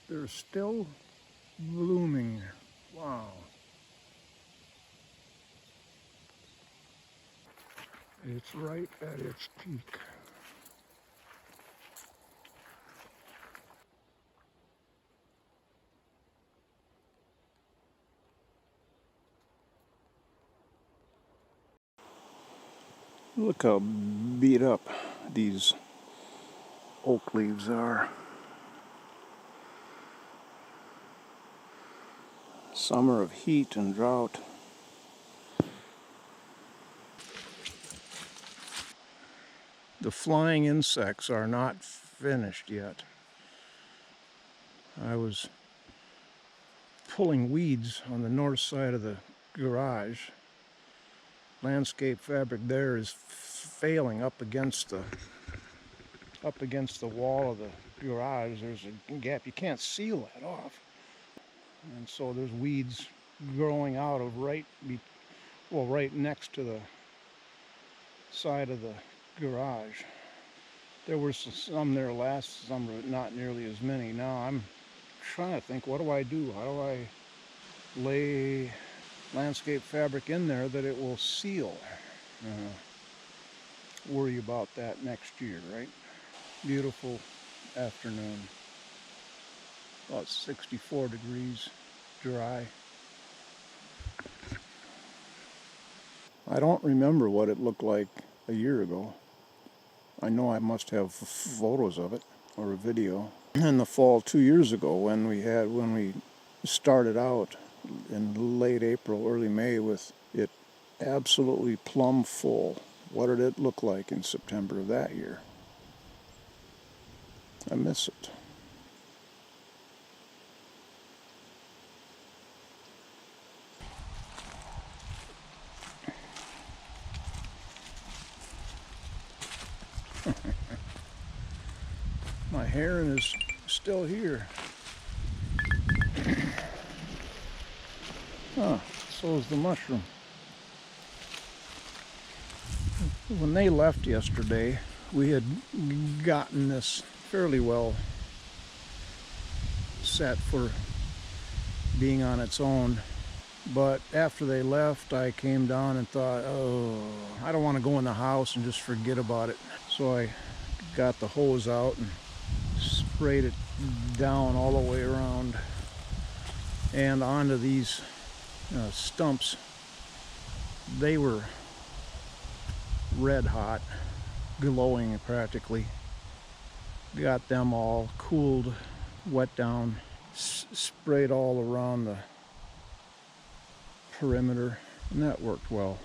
They're still blooming. Wow. It's right at its peak. Look how beat up these oak leaves are. Summer of heat and drought. The flying insects are not finished yet. I was pulling weeds on the north side of the garage. Landscape fabric there is failing up against the wall of the garage. There's a gap. You can't seal that off. And so there's weeds growing out of right next to the side of the garage. There were some there last summer, but not nearly as many. Now I'm trying to think, what do I do? How do I lay landscape fabric in there that it will seal? Worry about that next year, right? Beautiful afternoon. About 64 degrees, dry. I don't remember what it looked like a year ago. I know I must have photos of it or a video. In the fall 2 years ago when we started out in late April, early May with it absolutely plumb full. What did it look like in September of that year? I miss it. My heron is still here. So is the mushroom. When they left yesterday, we had gotten this fairly well set for being on its own. But after they left, I came down and thought, oh, I don't want to go in the house and just forget about it. So I got the hose out and sprayed it down all the way around and onto these stumps. They were red hot, glowing practically. Got them all cooled, wet down, sprayed all around the perimeter, and that worked well.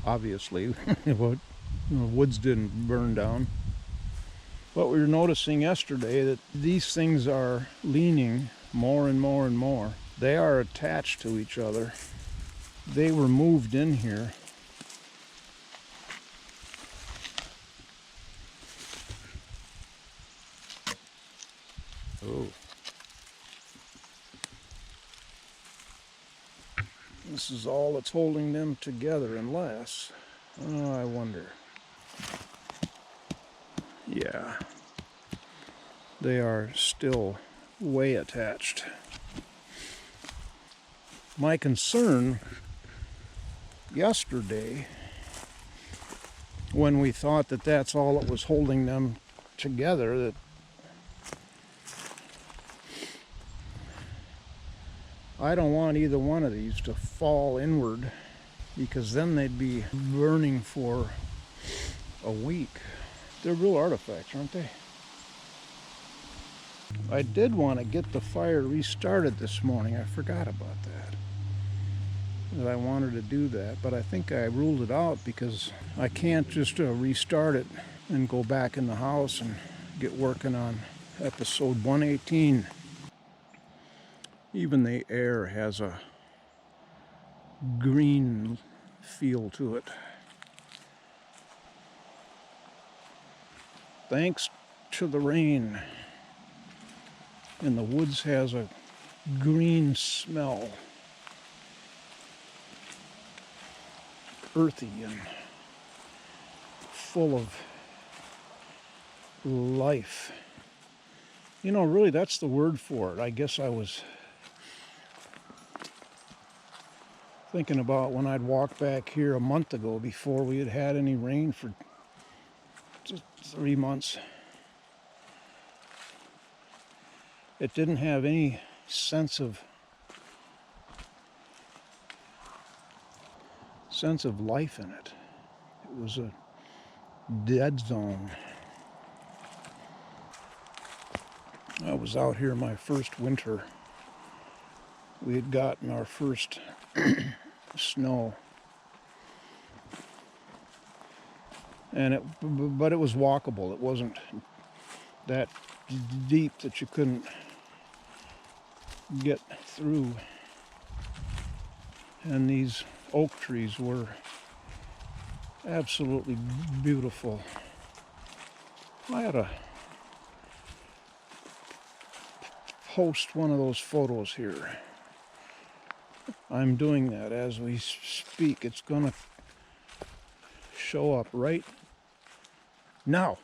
Obviously, the woods didn't burn down. But we were noticing yesterday that these things are leaning more and more and more. They are attached to each other. They were moved in here. Oh. This is all that's holding them together, unless, oh, I wonder. Yeah, they are still way attached. My concern yesterday, when we thought that that's all that was holding them together, that I don't want either one of these to fall inward, because then they'd be burning for a week. They're real artifacts, aren't they? I did want to get the fire restarted this morning. I forgot about that I wanted to do that, but I think I ruled it out because I can't just restart it and go back in the house and get working on episode 118. Even the air has a green feel to it. Thanks to the rain. And the woods has a green smell. Earthy and full of life. You know, really, that's the word for it. I guess I was thinking about when I'd walked back here a month ago before we had had any rain for just 3 months. It didn't have any sense of life in it. It was a dead zone. I was out here my first winter. We had gotten our first snow. But it was walkable. It wasn't that deep that you couldn't get through. And these oak trees were absolutely beautiful. I ought to post one of those photos here. I'm doing that as we speak. It's gonna show up right now.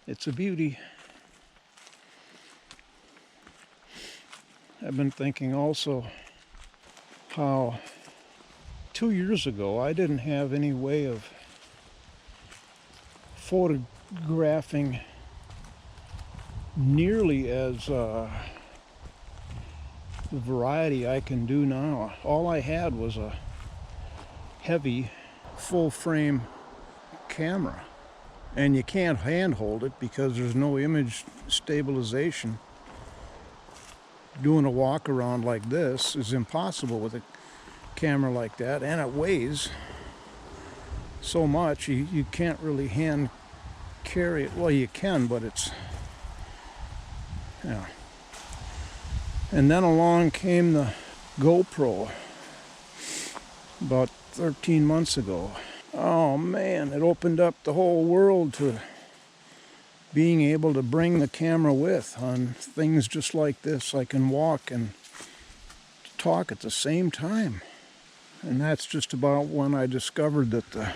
It's a beauty. I've been thinking also how 2 years ago I didn't have any way of photographing nearly as the variety I can do now. All I had was a heavy full frame camera, and you can't handhold it because there's no image stabilization. Doing a walk around like this is impossible with a camera like that, and it weighs so much you can't really hand carry it. Well, you can, but it's, yeah. And then along came the GoPro about 13 months ago. Oh man, it opened up the whole world to being able to bring the camera with on things just like this. I can walk and talk at the same time. And that's just about when I discovered that the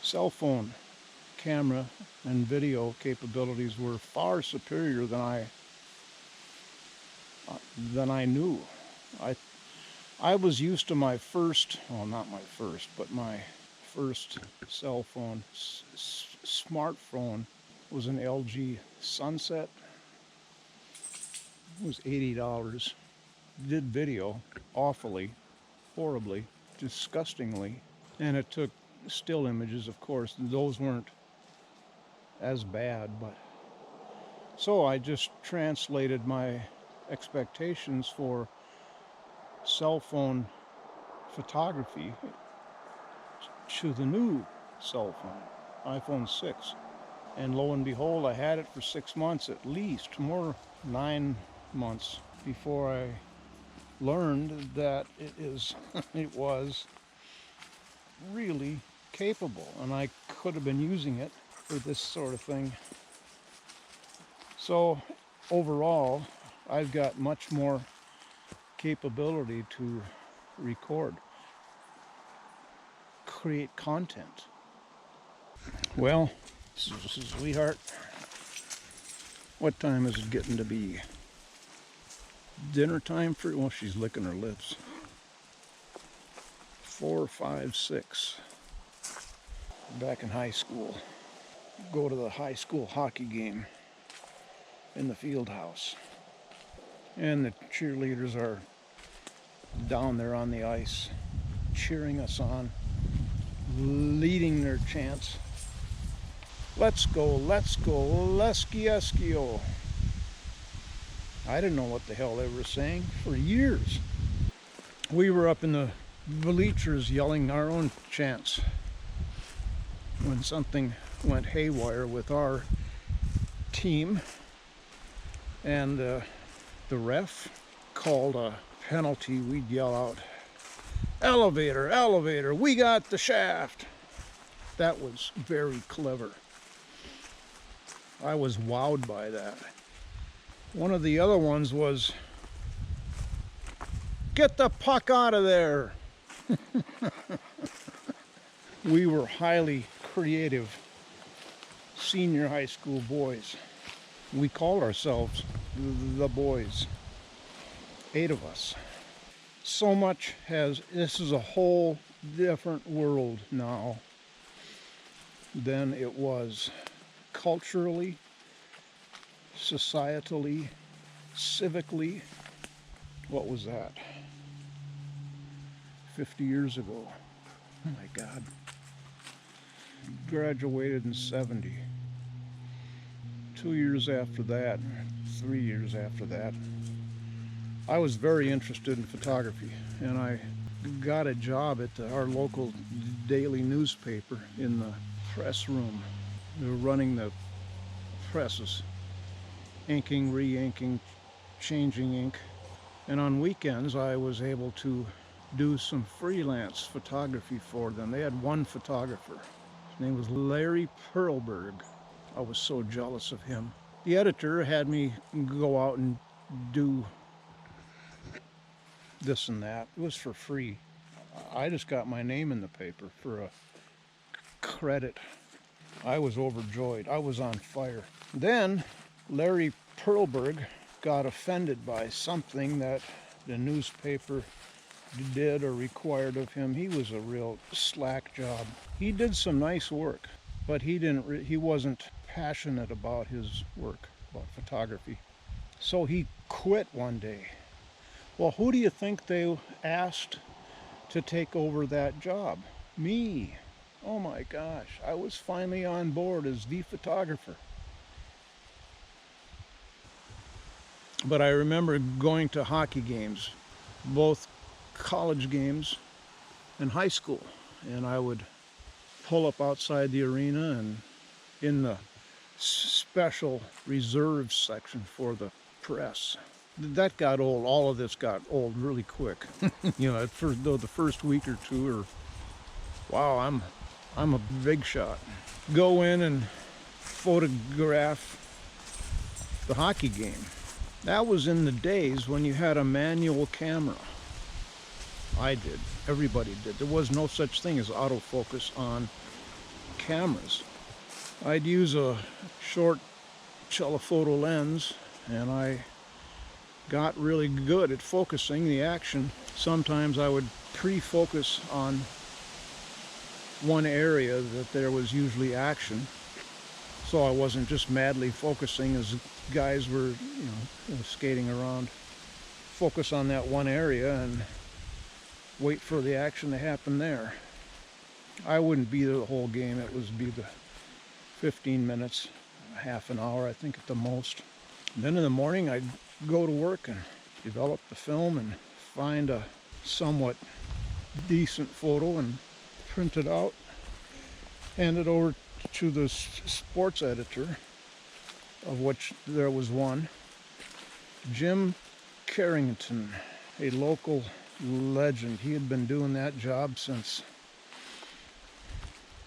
cell phone camera and video capabilities were far superior than I knew. I was used to my first, well, not my first, but my first cell phone, smartphone, was an LG Sunset. It was $80. Did video awfully, horribly, disgustingly, and it took still images, of course. Those weren't as bad, but so I just translated my expectations for cell phone photography to the new cell phone, iPhone 6. And lo and behold, I had it for 6 months at least, more 9 months, before I learned that it was really capable, and I could have been using it for this sort of thing. So overall, I've got much more capability to record, create content. Well, sweetheart, what time is it getting to be? Dinner time for, well, she's licking her lips. 4, 5, 6. back in high school. Go to the high school hockey game in the field house. And the cheerleaders are down there on the ice, cheering us on, leading their chants. Let's go, Leski Eskio. I didn't know what the hell they were saying for years. We were up in the bleachers yelling our own chants when something went haywire with our team, and the ref called a penalty. We'd yell out, "Elevator, elevator, we got the shaft." That was very clever. I was wowed by that. One of the other ones was, "Get the puck out of there." We were highly creative senior high school boys. We called ourselves the boys. 8 of us. So much this is a whole different world now than it was culturally, societally, civically. What was that? 50 years ago. Oh my God. Graduated in 70. 2 years after that, 3 years after that, I was very interested in photography, and I got a job at our local daily newspaper in the press room. They were running the presses, inking, re-inking, changing ink. And on weekends I was able to do some freelance photography for them. They had one photographer. His name was Larry Perlberg. I was so jealous of him. The editor had me go out and do this and that. It was for free. I just got my name in the paper for a credit. I was overjoyed. I was on fire. Then Larry Perlberg got offended by something that the newspaper did or required of him. He was a real slack job. He did some nice work, but he wasn't passionate about his work, about photography. So he quit one day. Well, who do you think they asked to take over that job? Me. Oh my gosh, I was finally on board as the photographer. But I remember going to hockey games, both college games and high school, and I would pull up outside the arena and in the special reserve section for the press. That got old. All of this got old really quick. You know, the first week or two, or wow, I'm a big shot. Go in and photograph the hockey game. That was in the days when you had a manual camera. I did. Everybody did. There was no such thing as autofocus on cameras. I'd use a short telephoto lens, and I got really good at focusing the action. Sometimes I would pre-focus on one area that there was usually action, so I wasn't just madly focusing as guys were, skating around. Focus on that one area and wait for the action to happen there. I wouldn't be there the whole game. It would be the 15 minutes, half an hour, I think, at the most. And then in the morning I'd go to work and develop the film and find a somewhat decent photo and print it out, hand it over to the sports editor, of which there was one, Jim Carrington, a local legend. He had been doing that job since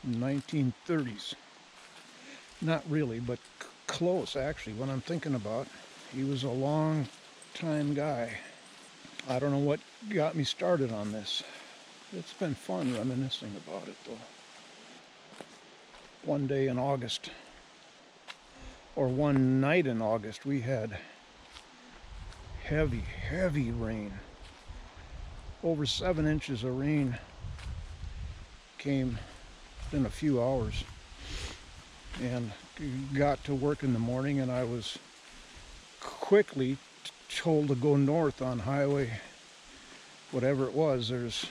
the 1930s. Not really, but close, actually, when I'm thinking about. He was a long time guy. I don't know what got me started on this. It's been fun reminiscing about it, though. One day in August, or one night in August, we had heavy, heavy rain. Over 7 inches of rain came in a few hours, and got to work in the morning, and I was quickly told to go north on highway, whatever it was. There's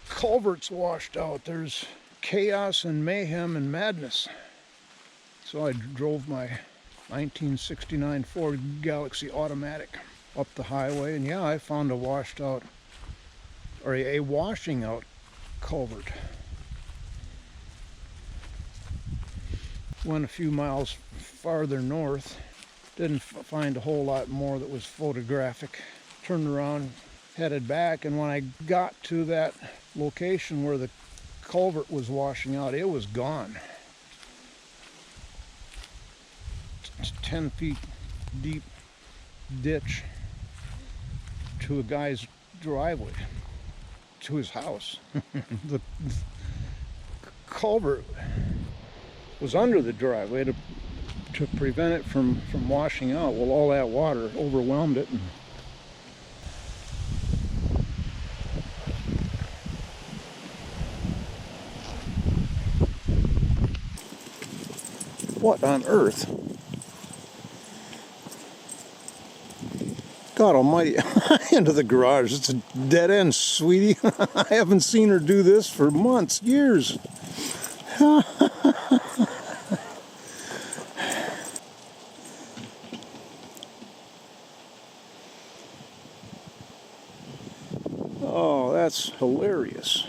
culverts washed out. There's chaos and mayhem and madness. So I drove my 1969 Ford Galaxy Automatic up the highway, and yeah, I found a washed out, or a washing out culvert. Went a few miles farther north, didn't find a whole lot more that was photographic. Turned around, headed back, and when I got to that location where the culvert was washing out, it was gone. It's 10 feet deep ditch to a guy's driveway, to his house. The culvert was under the driveway to prevent it from washing out. Well, all that water overwhelmed it. And what on earth? God almighty, into the garage. It's a dead end, sweetie. I haven't seen her do this for months, years. Oh, that's hilarious.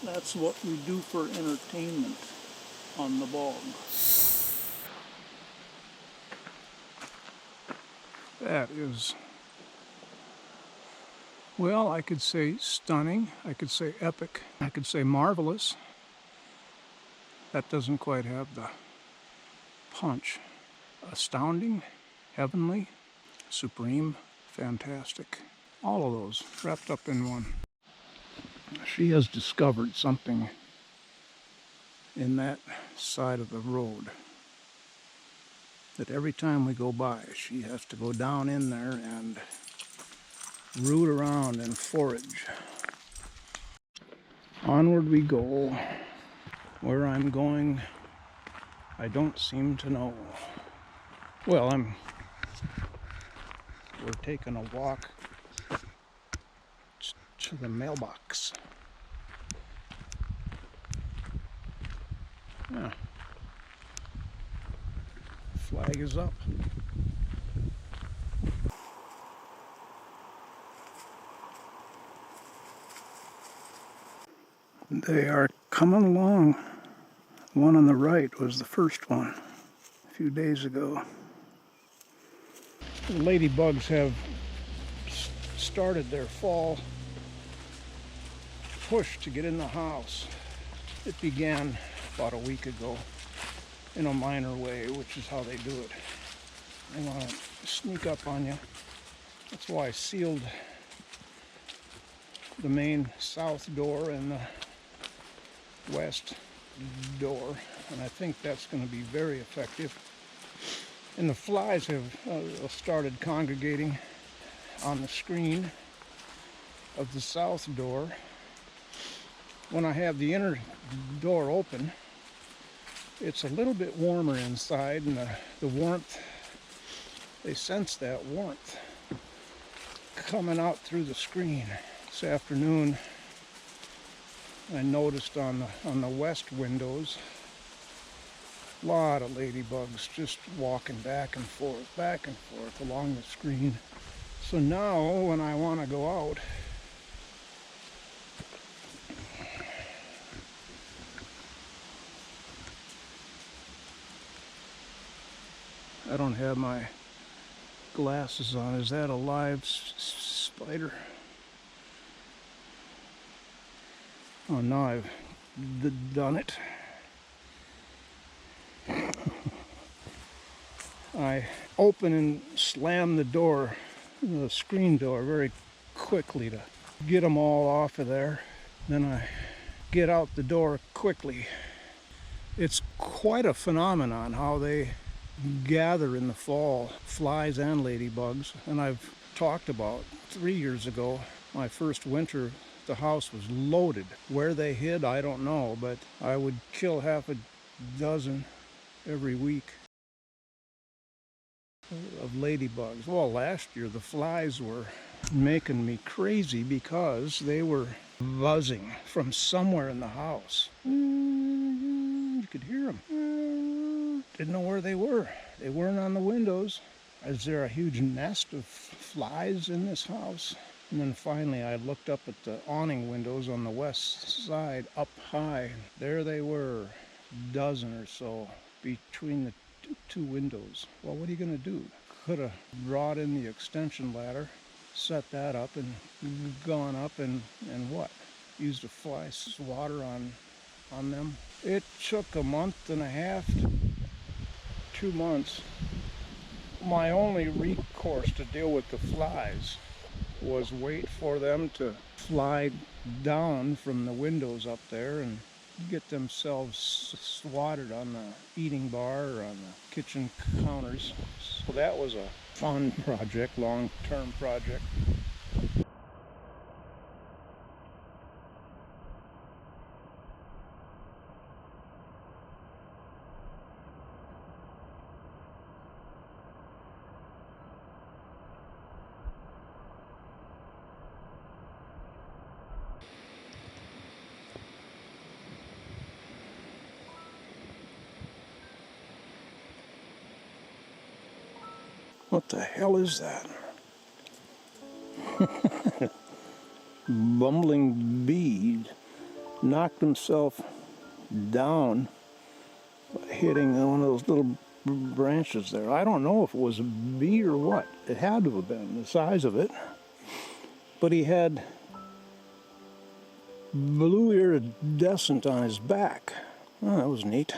That's what we do for entertainment on the bog. That is, well, I could say stunning, I could say epic, I could say marvelous. That doesn't quite have the punch. Astounding, heavenly, supreme, fantastic. All of those wrapped up in one. She has discovered something in that side of the road that every time we go by, she has to go down in there and root around and forage. Onward we go. Where I'm going, I don't seem to know. Well, we're taking a walk to the mailbox. Yeah. Flag is up. They are coming along. One on the right was the first one a few days ago. The ladybugs have started their fall push to get in the house. It began about a week ago in a minor way, which is how they do it. They want to sneak up on you. That's why I sealed the main south door and the west door, and I think that's going to be very effective. And the flies have started congregating on the screen of the south door. When I have the inner door open, it's a little bit warmer inside, and the warmth, they sense that warmth. coming out through the screen. This afternoon I noticed on the west windows a lot of ladybugs just walking back and forth along the screen. So now when I want to go out, I don't have my glasses on. Is that a live spider? Oh, now I've done it. I open and slam the door, the screen door, very quickly to get them all off of there. Then I get out the door quickly. It's quite a phenomenon how they gather in the fall, flies and ladybugs. And I've talked about 3 years ago, my first winter, the house was loaded. Where they hid, I don't know, but I would kill half a dozen every week of ladybugs. Well, last year the flies were making me crazy because they were buzzing from somewhere in the house. You could hear them. Didn't know where they were. They weren't on the windows. Is there a huge nest of flies in this house? And then finally I looked up at the awning windows on the west side, up high. There they were, a dozen or so between the two windows. Well, what are you going to do? Could have brought in the extension ladder, set that up, and gone up and what? Used a fly swatter on them. It took a month and a half, 2 months. My only recourse to deal with the flies was wait for them to fly down from the windows up there and get themselves swatted on the eating bar or on the kitchen counters. So that was a fun project, long-term project. What the hell is that? Bumbling bee knocked himself down by hitting one of those little branches there. I don't know if it was a bee or what. It had to have been the size of it. But he had blue iridescent on his back. Oh, that was neat.